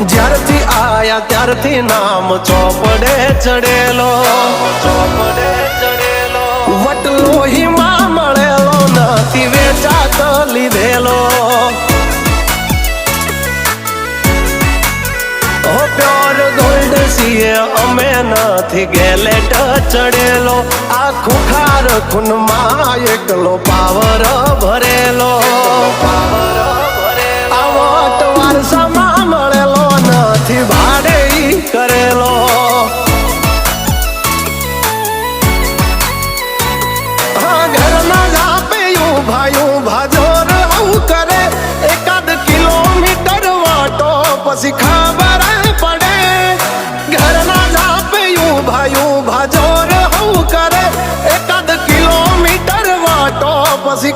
જ્યારથી આયા ત્યારથી નામ ચોપડે ચડેલો, વટલોહીમાં મળેલો નથી વેચાત લીધેલો. પ્યોર ગોલ્ડ સીએ અમે નથી ગેલેટ ચડેલો. આ ખુખાર ખૂનમાં એકલો પાવર ભરેલો. આ વટ વારસામાં મળેલો નથી ભાડે કરેલો. હા ઘરના જાપે ઊભા જોર આવું કરે. એકાદ કિલોમીટર વાટો પછી ખબર પડે. ઘરના જાપે ઊભા જોર આવું કરે. એકાદ કિલોમીટર વાટો પછી